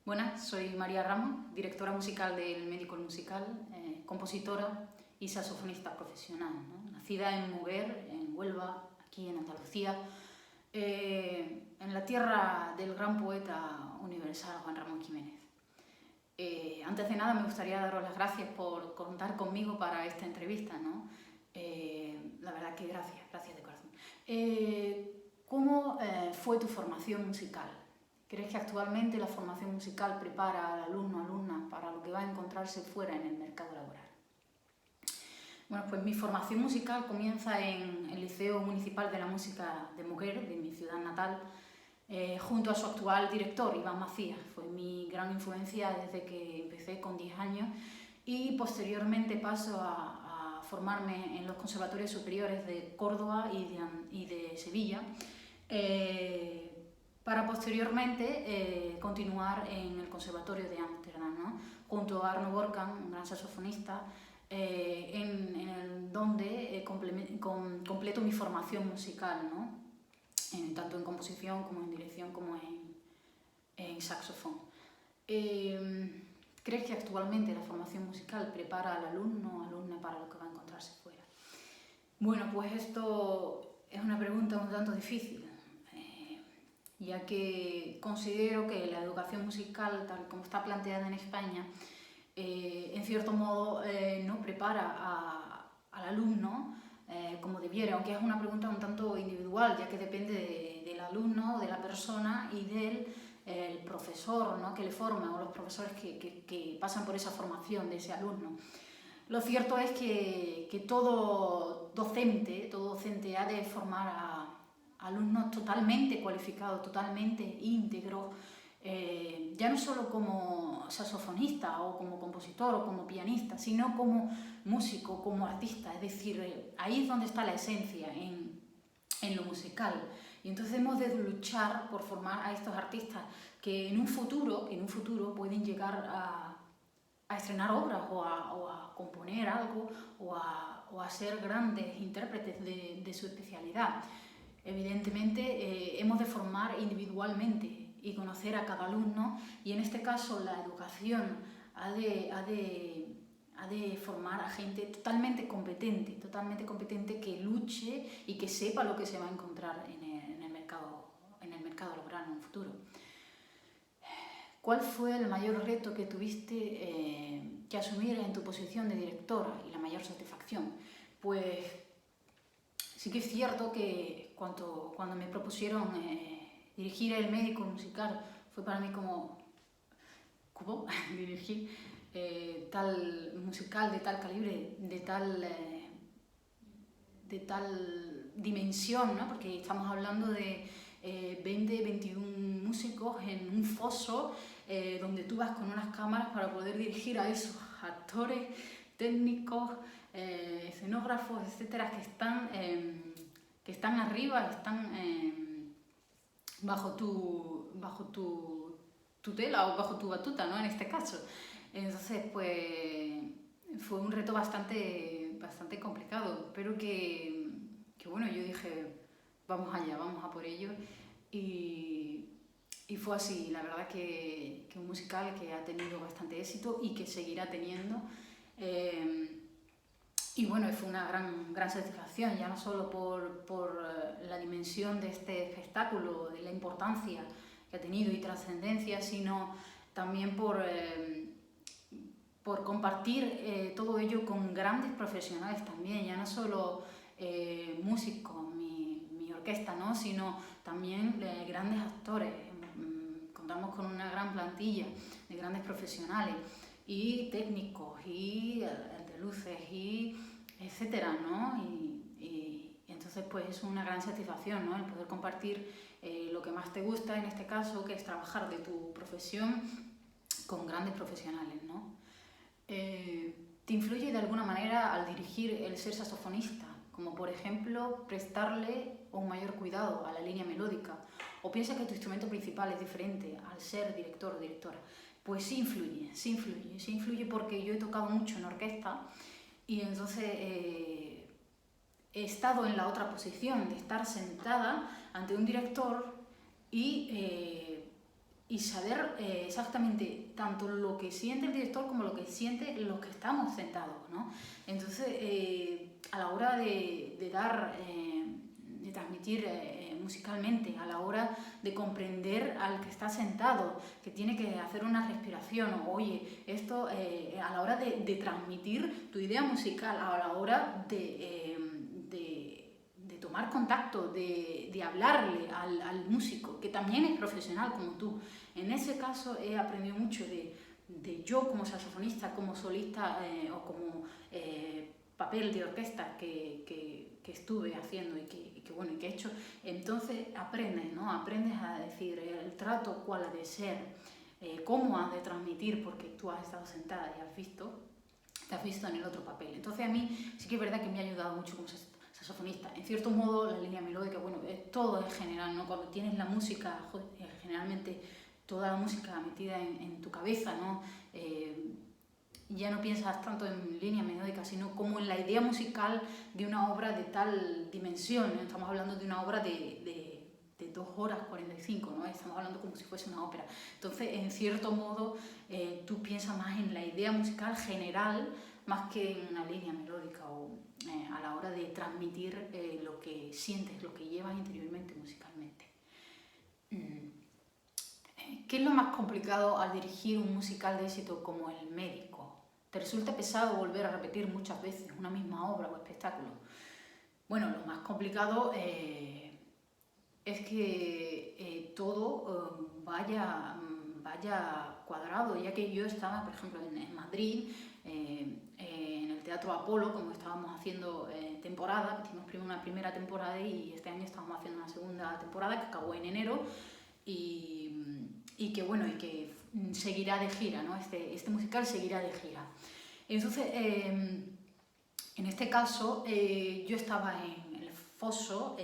Buenas, soy María Ramos, directora musical del Médico Musical, compositora y saxofonista profesional, ¿no? Nacida en Muguer, en Huelva, aquí en Andalucía, en la tierra del gran poeta universal Juan Ramón Jiménez. Antes de nada me gustaría daros las gracias por contar conmigo para esta entrevista, ¿no? La verdad que gracias de corazón. ¿Cómo fue tu formación musical? ¿Crees que actualmente la formación musical prepara al alumno o alumna para lo que va a encontrarse fuera en el mercado laboral? Bueno, pues mi formación musical comienza en el Liceo Municipal de la Música de Muguer, de mi ciudad natal, junto a su actual director, Iván Macías. Fue mi gran influencia desde que empecé con 10 años y posteriormente paso a formarme en los conservatorios superiores de Córdoba y de Sevilla, para posteriormente continuar en el Conservatorio de Ámsterdam, ¿no? Junto a Arno Borkan, un gran saxofonista, donde completo mi formación musical, ¿no? Tanto en composición como en dirección como en saxofón. ¿Crees que actualmente la formación musical prepara al alumno o alumna para lo que va a encontrarse fuera? Bueno, pues esto es una pregunta un tanto difícil, ya que considero que la educación musical, tal como está planteada en España, en cierto modo no prepara al alumno como debiera, aunque es una pregunta un tanto individual, ya que depende del alumno, de la persona y del profesor, ¿no?, que le forma, o los profesores que pasan por esa formación de ese alumno. Lo cierto es que todo docente ha de formar a alumnos totalmente cualificados, totalmente íntegros, ya no solo como saxofonista o como compositor o como pianista, sino como músico, como artista. Es decir, ahí es donde está la esencia, en lo musical. Y entonces hemos de luchar por formar a estos artistas que en un futuro pueden llegar a estrenar obras o a componer algo o a ser grandes intérpretes de su especialidad. Evidentemente hemos de formar individualmente y conocer a cada alumno, y en este caso la educación ha de formar a gente totalmente competente que luche y que sepa lo que se va a encontrar en el mercado laboral en un futuro. ¿Cuál fue el mayor reto que tuviste que asumir en tu posición de directora y la mayor satisfacción? Pues sí que es cierto que cuando me propusieron dirigir el Médico Musical, fue para mí como dirigir tal musical de tal calibre, de tal dimensión, ¿no? Porque estamos hablando de 20, 21 músicos en un foso donde tú vas con unas cámaras para poder dirigir a esos actores, técnicos, escenógrafos, etcétera, que están arriba, están bajo tu tutela o bajo tu batuta, ¿no?, en este caso. Entonces, pues fue un reto bastante complicado, pero que bueno, yo dije, vamos allá, vamos a por ello, y fue así. La verdad que un musical que ha tenido bastante éxito y que seguirá teniendo, y bueno, fue una gran satisfacción, ya no solo por la dimensión de este espectáculo, de la importancia que ha tenido y trascendencia, sino también por compartir todo ello con grandes profesionales también, ya no solo músicos, mi orquesta, ¿no?, sino también grandes actores. Contamos con una gran plantilla de grandes profesionales y técnicos y luces y etcétera, ¿no? Y entonces pues es una gran satisfacción, ¿no?, el poder compartir lo que más te gusta, en este caso, que es trabajar de tu profesión con grandes profesionales, ¿no? ¿Te influye de alguna manera al dirigir el ser saxofonista? Como por ejemplo porque un mayor cuidado a la línea melódica, o piensas que tu instrumento principal es diferente al ser director o directora? Pues sí influye porque yo he tocado mucho en orquesta y entonces he estado en la otra posición de estar sentada ante un director y y saber exactamente tanto lo que siente el director como lo que siente los que estamos sentados, ¿no? Entonces, a la hora de dar, de transmitir musicalmente, a la hora de comprender al que está sentado, que tiene que hacer una respiración, o oye, esto a la hora de transmitir tu idea musical, a la hora de tomar contacto, de hablarle al músico, que también es profesional como tú. En ese caso he aprendido mucho de yo como saxofonista, como solista o como papel de orquesta que estuve haciendo y que he hecho. Entonces aprendes, ¿no? Aprendes a decir el trato cuál ha de ser, cómo has de transmitir, porque tú has estado sentada y te has visto en el otro papel. Entonces a mí sí que es verdad que me ha ayudado mucho como saxofonista. En cierto modo, la línea melódica, bueno, todo es general, ¿no? Cuando tienes la música, generalmente toda la música metida en tu cabeza, ¿no? Ya no piensas tanto en línea melódica, sino como en la idea musical de una obra de tal dimensión, ¿no? Estamos hablando de una obra de 2 horas 45, ¿no? Estamos hablando como si fuese una ópera. Entonces, en cierto modo, tú piensas más en la idea musical general más que en una línea melódica o a la hora de transmitir lo que sientes, lo que llevas interiormente musicalmente. ¿Qué es lo más complicado al dirigir un musical de éxito como El Médico? ¿Te resulta pesado volver a repetir muchas veces una misma obra o espectáculo? Bueno, lo más complicado es que todo vaya cuadrado, ya que yo estaba, por ejemplo, en Madrid, en el Teatro Apolo, como estábamos haciendo temporada, hicimos una primera temporada y este año estamos haciendo una segunda temporada que acabó en enero y que seguirá de gira, ¿no? Este musical seguirá de gira. Entonces, en este caso, yo estaba en el foso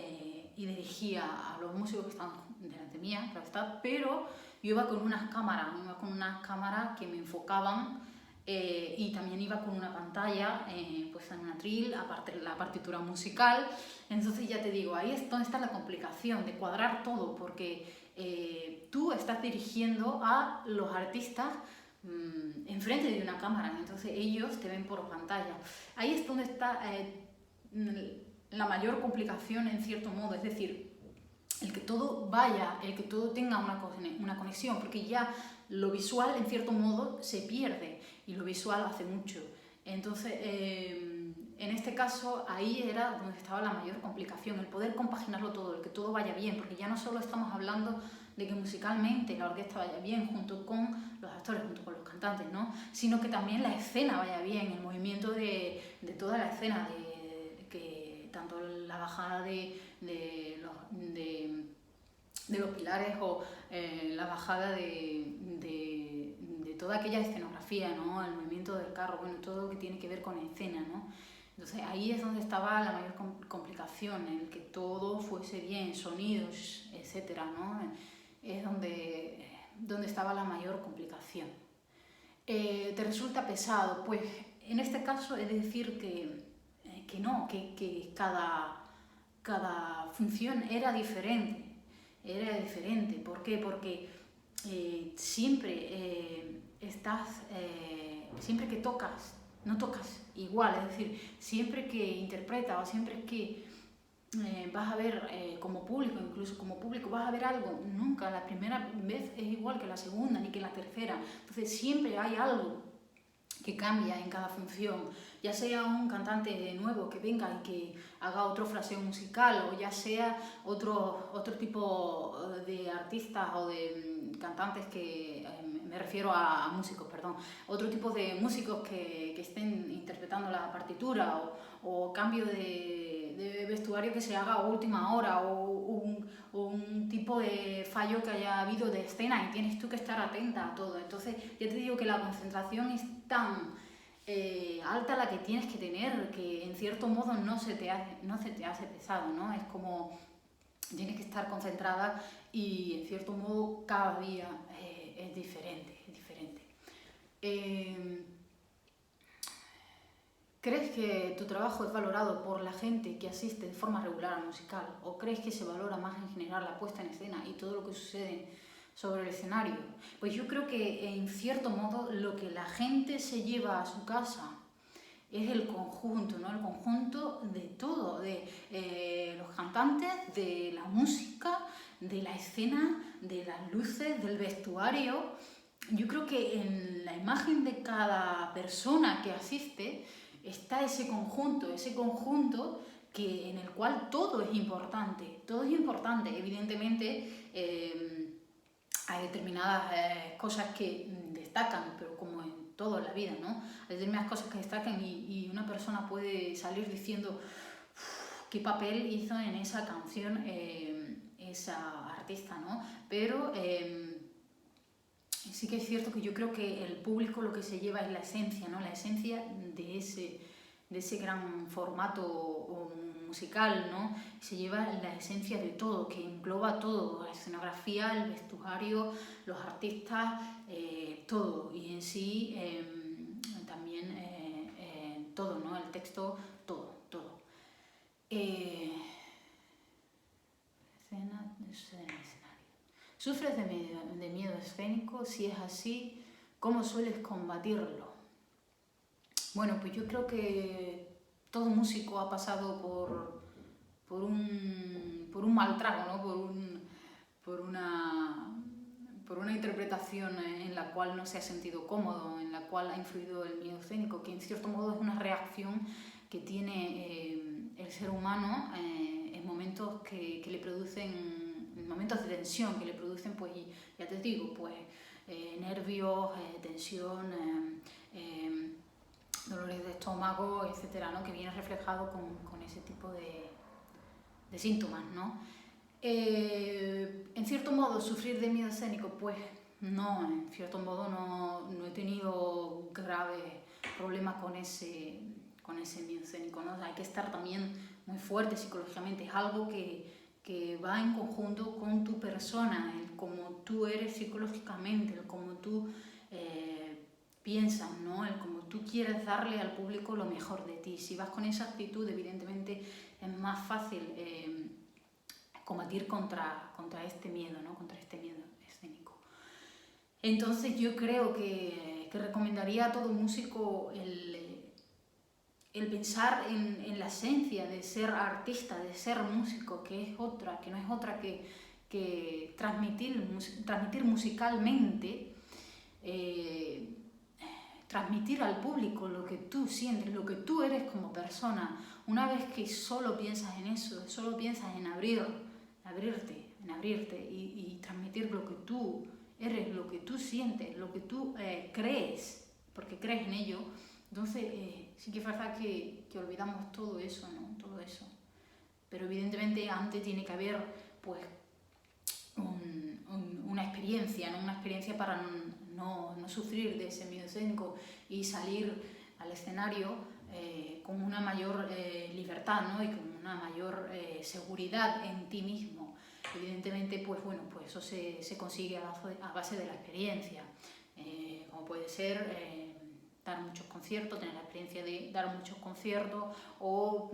y dirigía a los músicos que estaban delante mía, claro está, pero yo iba con unas cámaras que me enfocaban y también iba con una pantalla puesta en un atril, aparte la partitura musical. Entonces ya te digo, ahí es donde está la complicación de cuadrar todo, porque tú estás dirigiendo a los artistas enfrente de una cámara, entonces ellos te ven por pantalla. Ahí es donde está la mayor complicación en cierto modo, es decir, el que todo vaya, el que todo tenga una conexión, porque ya lo visual en cierto modo se pierde y lo visual hace mucho. Entonces, en este caso, ahí era donde estaba la mayor complicación, el poder compaginarlo todo, el que todo vaya bien, porque ya no solo estamos hablando de que musicalmente la orquesta vaya bien junto con los actores, junto con los cantantes, ¿no? Sino que también la escena vaya bien, el movimiento de toda la escena, que tanto la bajada de los pilares o la bajada de toda aquella escenografía, ¿no? El movimiento del carro, bueno, todo lo que tiene que ver con escena, ¿no? Entonces ahí es donde estaba la mayor complicación, en el que todo fuese bien, sonidos, etcétera, ¿no? Es donde estaba la mayor complicación. ¿Te resulta pesado? Pues en este caso he de decir que no, que cada función era diferente. ¿Por qué? Porque siempre siempre que tocas, no tocas igual, es decir, siempre que interpretas o siempre que vas a ver como público, incluso como público vas a ver algo, nunca la primera vez es igual que la segunda ni que la tercera, entonces siempre hay algo que cambia en cada función, ya sea un cantante nuevo que venga y que haga otro fraseo musical, o ya sea otro tipo de artistas o de cantantes que, me refiero a músicos, perdón, otro tipo de músicos que estén interpretando la partitura, o cambio de vestuario que se haga a última hora, o un tipo de fallo que haya habido de escena y tienes tú que estar atenta a todo. Entonces ya te digo que la concentración es tan alta la que tienes que tener, que en cierto modo no se te hace pesado, ¿no? Es como tienes que estar concentrada y en cierto modo cada día es diferente. ¿Crees que tu trabajo es valorado por la gente que asiste de forma regular al musical? ¿O crees que se valora más en general la puesta en escena y todo lo que sobre el escenario? Pues yo creo que en cierto modo lo que la gente se lleva a su casa es el conjunto, ¿no? El conjunto de todo, de los cantantes, de la música, de la escena, de las luces, del vestuario. Yo creo que en la imagen de cada persona que asiste está ese conjunto en el cual todo es importante. Todo es importante, evidentemente. Hay determinadas cosas que destacan, pero como en todo en la vida, ¿no? Hay determinadas cosas que destacan y una persona puede salir diciendo qué papel hizo en esa canción esa artista, ¿no? Pero sí que es cierto que yo creo que el público lo que se lleva es la esencia, ¿no? La esencia de ese gran formato musical, ¿no? Se lleva la esencia de todo, que engloba todo, la escenografía, el vestuario, los artistas, todo. Y en sí también todo, ¿no? El texto, todo. Escenario. ¿Sufres de miedo escénico? Si es así, ¿cómo sueles combatirlo? Bueno, pues yo creo que todo músico ha pasado por un mal trago, ¿no? por una interpretación en la cual no se ha sentido cómodo, en la cual ha influido el miedo escénico, que en cierto modo es una reacción que tiene el ser humano en momentos que le producen, en momentos de tensión, que le producen, pues, ya te digo, pues, nervios, tensión, dolores de estómago, etcétera, ¿no? Que viene reflejado con ese tipo de síntomas, ¿no? En cierto modo, sufrir de miedo escénico, pues no, en cierto modo no he tenido graves problemas con ese miedo escénico, ¿no? O sea, hay que estar también muy fuerte psicológicamente, es algo que va en conjunto con tu persona, el cómo tú eres psicológicamente, el cómo tú piensas, ¿no? El cómo tú quieres darle al público lo mejor de ti. Si vas con esa actitud, evidentemente es más fácil combatir contra este miedo, ¿no? Contra este miedo escénico. Entonces yo creo que recomendaría a todo músico el pensar en la esencia de ser artista, de ser músico, que no es otra que transmitir musicalmente, transmitir al público lo que tú sientes, lo que tú eres como persona. Una vez que solo piensas en eso, solo piensas en abrirte y transmitir lo que tú eres, lo que tú sientes, lo que tú crees, porque crees en ello, entonces sí que es verdad que olvidamos todo eso, ¿no? Todo eso. Pero evidentemente antes tiene que haber, pues, una experiencia, ¿no? Una experiencia para no sufrir de ese miedo escénico y salir al escenario con una mayor libertad, ¿no? Y con una mayor seguridad en ti mismo. Evidentemente, pues bueno, pues eso se consigue a base de la experiencia, como puede ser dar muchos conciertos, tener la experiencia de dar muchos conciertos, o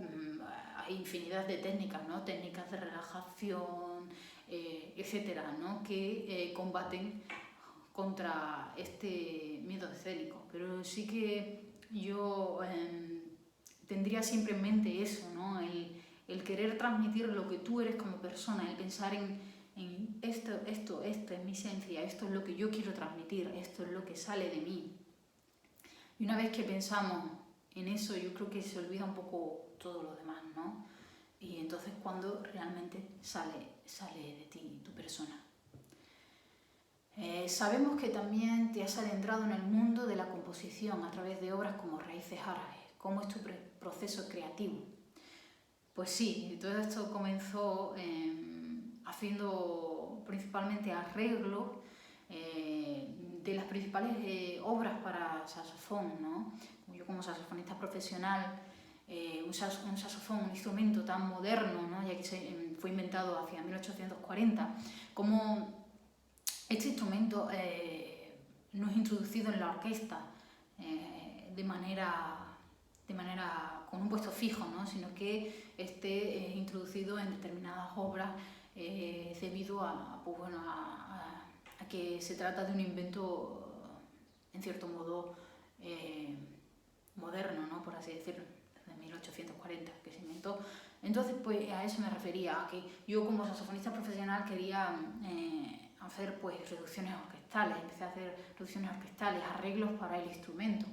hay infinidad de técnicas, ¿no? Técnicas de relajación, etcétera, ¿no? Que combaten contra este miedo escénico. Pero sí que yo tendría siempre en mente eso, ¿no? El querer transmitir lo que tú eres como persona, el pensar en esto es mi esencia, esto es lo que yo quiero transmitir, esto es lo que sale de mí. Y una vez que pensamos en eso, yo creo que se olvida un poco todo lo demás, ¿no? Y entonces cuando realmente sale de ti, tu persona. Sabemos que también te has adentrado en el mundo de la composición a través de obras como Raíces Árabes. ¿Cómo es tu proceso creativo? Pues sí, todo esto comenzó haciendo principalmente arreglos de las principales obras para saxofón, ¿no? Yo como saxofonista profesional, un saxofón, un instrumento tan moderno, ¿no? Ya que fue inventado hacia 1840, como este instrumento no es introducido en la orquesta de manera con un puesto fijo, ¿no? Sino que esté introducido en determinadas obras debido a que se trata de un invento, en cierto modo, moderno, ¿no? Por así decirlo, de 1840 que se inventó. Entonces, pues a eso me refería, a que yo como saxofonista profesional quería hacer pues reducciones orquestales, empecé a hacer reducciones orquestales, arreglos para el instrumento.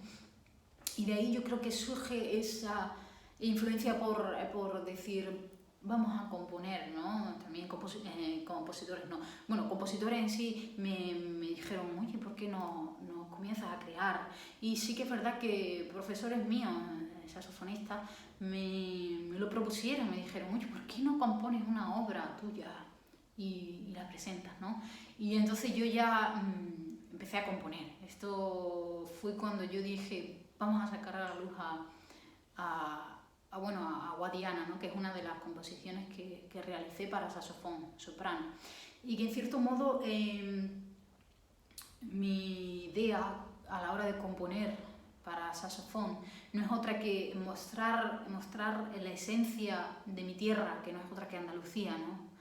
Y de ahí yo creo que surge esa influencia por decir, vamos a componer, ¿no? También compositores, no. Bueno, compositores en sí me dijeron, oye, ¿por qué no comienzas a crear? Y sí que es verdad que profesores míos, saxofonistas, me lo propusieron, me dijeron, oye, ¿por qué no compones una obra tuya y la presentas, ¿no? Y entonces yo ya empecé a componer. Esto fue cuando yo dije, vamos a sacar a la luz a Guadiana, ¿no? Que es una de las composiciones que realicé para saxofón soprano. Y que en cierto modo mi idea a la hora de componer para saxofón no es otra que mostrar la esencia de mi tierra, que no es otra que Andalucía, ¿no?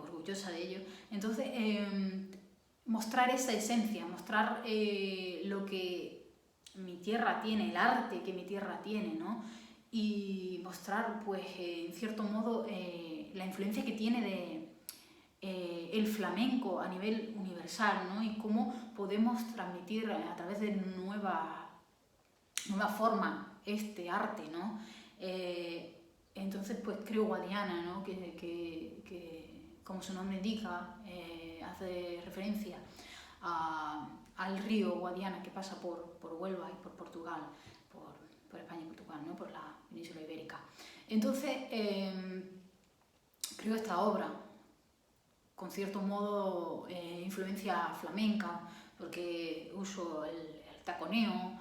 Orgullosa de ello. Entonces, mostrar esa esencia, mostrar lo que mi tierra tiene, el arte que mi tierra tiene, ¿no? Y mostrar, pues, en cierto modo, la influencia que tiene el flamenco a nivel universal, ¿no? Y cómo podemos transmitir a través de nueva forma este arte, ¿no? Entonces, pues creo Guadiana, ¿no? Que como su nombre indica, hace referencia al río Guadiana que pasa por Huelva y por Portugal, por España y Portugal, ¿no? Por la península ibérica. Entonces, creo esta obra con cierto modo influencia flamenca, porque uso el taconeo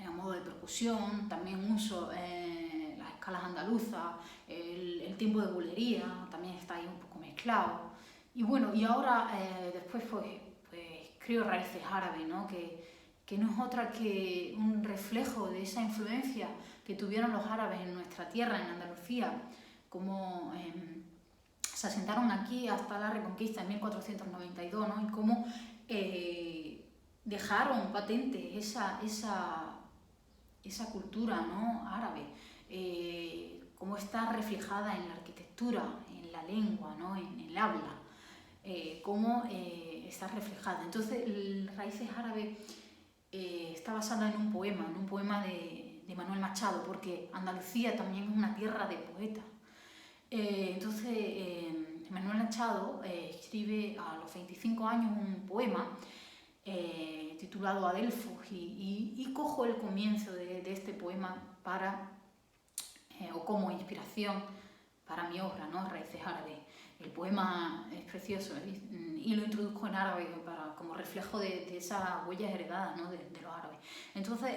a modo de percusión, también uso las escalas andaluzas, el tiempo de bulería también está ahí un poco mezclado. Y bueno, y ahora después pues creo raíces árabes, ¿no? Que no es otra que un reflejo de esa influencia que tuvieron los árabes en nuestra tierra, en Andalucía, como se asentaron aquí hasta la Reconquista en 1492, ¿no? Y cómo dejaron patente esa cultura, ¿no? Árabe, cómo está reflejada en la arquitectura, en la lengua, ¿no? En el habla, cómo está reflejada. Entonces, Raíces Árabes está basada en un poema de Manuel Machado, porque Andalucía también es una tierra de poetas. Entonces, Manuel Machado escribe a los 25 años un poema titulado Adelfos y cojo el comienzo de este poema o como inspiración para mi obra, ¿no? Raíces Árabes. El poema es precioso y lo introduzco en árabe como reflejo de esas huellas heredadas, ¿no? de los árabes. Entonces,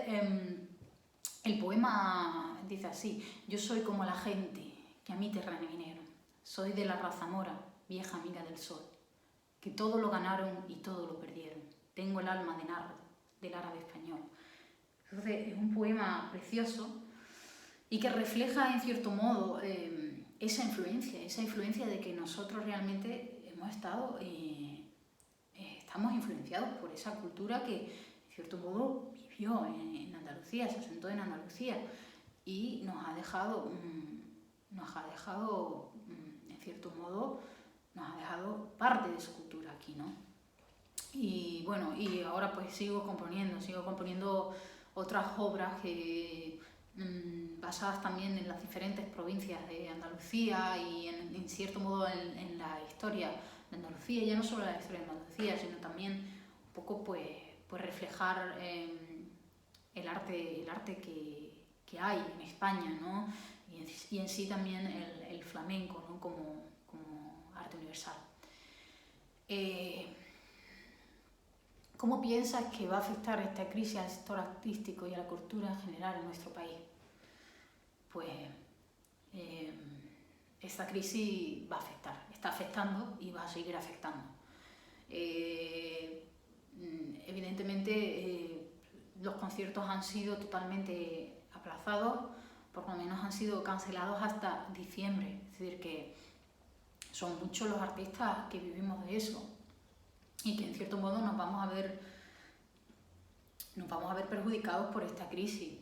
el poema dice así: yo soy como la gente que a mí te revinieron, soy de la raza mora, vieja amiga del sol, que todo lo ganaron y todo lo perdieron, tengo el alma de nardo, del árabe español. Entonces es un poema precioso y que refleja en cierto modo esa influencia de que nosotros realmente estamos influenciados por esa cultura que en cierto modo vivió en Andalucía, se asentó en Andalucía y nos ha dejado en cierto modo, nos ha dejado parte de su cultura aquí, ¿no? Y bueno, y ahora pues sigo componiendo otras obras que basadas también en las diferentes provincias de Andalucía y en cierto modo en la historia de Andalucía, ya no solo la historia de Andalucía, sino también un poco pues reflejar el arte que hay en España, ¿no? Y en sí también el flamenco, ¿no? como arte universal. ¿Cómo piensas que va a afectar esta crisis al sector artístico y a la cultura en general en nuestro país? Pues esta crisis va a afectar, está afectando y va a seguir afectando. Evidentemente los conciertos han sido totalmente aplazados, por lo menos han sido cancelados hasta diciembre, es decir que son muchos los artistas que vivimos de eso. y que en cierto modo nos vamos a ver perjudicados por esta crisis,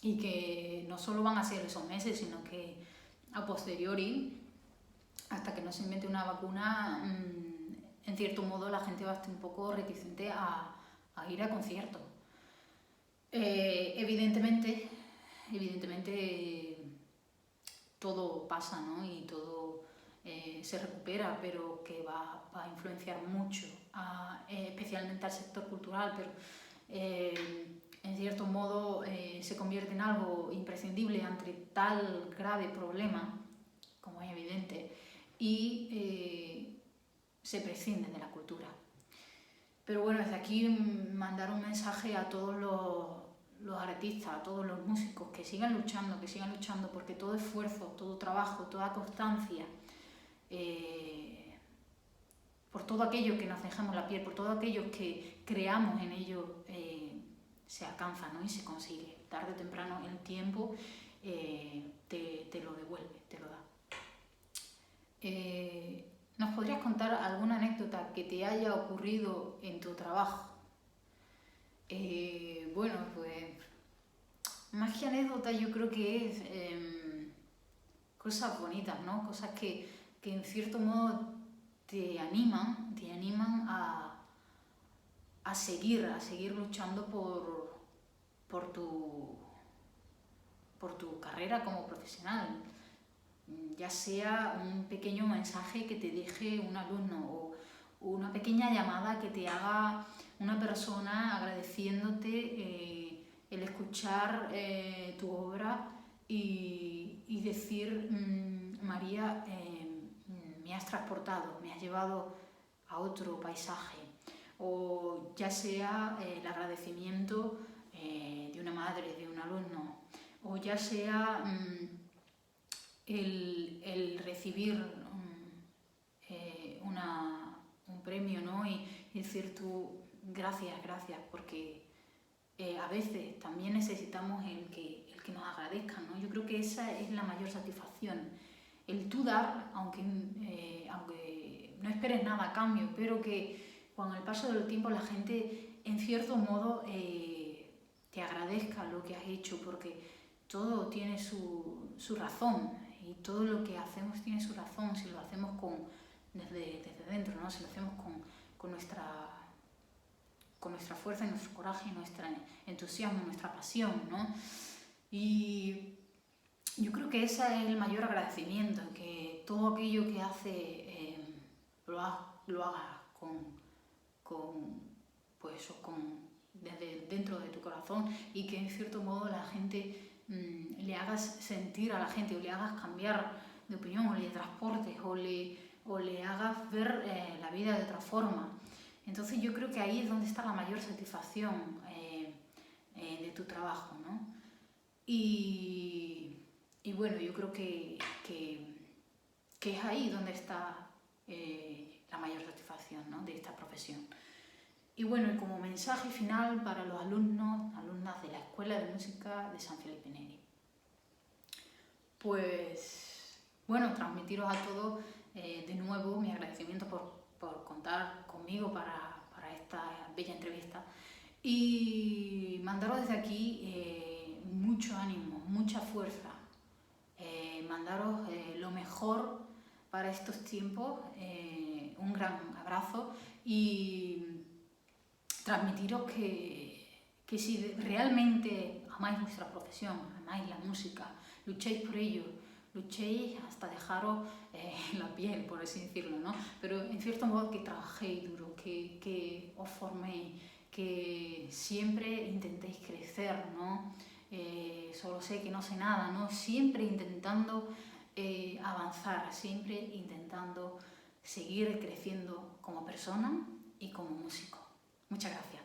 y que no solo van a ser esos meses, sino que a posteriori, hasta que no se invente una vacuna, en cierto modo la gente va a estar un poco reticente a ir a conciertos. Evidentemente todo pasa, ¿no? Y todo se recupera, pero que va a influenciar mucho, especialmente al sector cultural, pero en cierto modo se convierte en algo imprescindible ante tal grave problema, como es evidente, y se prescinde de la cultura. Pero bueno, desde aquí mandar un mensaje a todos los artistas, a todos los músicos, que sigan luchando, porque todo esfuerzo, todo trabajo, toda constancia, por todo aquello que nos dejamos la piel, por todo aquello que creamos en ello, se alcanza, ¿no? Y se consigue. Tarde o temprano el tiempo te lo devuelve, te lo da. ¿Nos podrías contar alguna anécdota que te haya ocurrido en tu trabajo? Bueno, pues más que anécdota, yo creo que es cosas bonitas, ¿no? Cosas que en cierto modo te animan a seguir luchando por tu carrera como profesional. Ya sea un pequeño mensaje que te deje un alumno, o una pequeña llamada que te haga una persona agradeciéndote el escuchar tu obra y decir, María, me has transportado, me has llevado a otro paisaje. O ya sea el agradecimiento de una madre, de un alumno, o ya sea el recibir un premio, ¿no? Y decir tú, gracias, porque a veces también necesitamos el que nos agradezcan, ¿no? Yo creo que esa es la mayor satisfacción, el tú dar, aunque no esperes nada a cambio, pero que con el paso del tiempo la gente en cierto modo te agradezca lo que has hecho, porque todo tiene su razón, y todo lo que hacemos tiene su razón si lo hacemos desde dentro, ¿no? Si lo hacemos con nuestra fuerza y nuestro coraje, nuestro entusiasmo, nuestra pasión, ¿no? Y yo creo que ese es el mayor agradecimiento, que todo aquello que hace lo hagas desde dentro de tu corazón, y que en cierto modo la gente le hagas sentir a la gente, o le hagas cambiar de opinión, o le transportes, o le hagas ver la vida de otra forma. Entonces yo creo que ahí es donde está la mayor satisfacción de tu trabajo, ¿no? Y bueno, yo creo que es ahí donde está la mayor satisfacción, ¿no? De esta profesión. Y bueno, y como mensaje final para los alumnas de la Escuela de Música de San Felipe Neri, pues bueno, transmitiros a todos de nuevo mi agradecimiento por contar conmigo para esta bella entrevista, y mandaros desde aquí mucho ánimo, mucha fuerza, mandaros lo mejor para estos tiempos, un gran abrazo, y transmitiros que si realmente amáis vuestra profesión, amáis la música, luchéis por ello, luchéis hasta dejaros la piel, por así decirlo, ¿no? Pero en cierto modo que trabajéis duro, que os forméis, que siempre intentéis crecer, ¿no? Solo sé que no sé nada, ¿no? Siempre intentando avanzar, siempre intentando seguir creciendo como persona y como músico. Muchas gracias.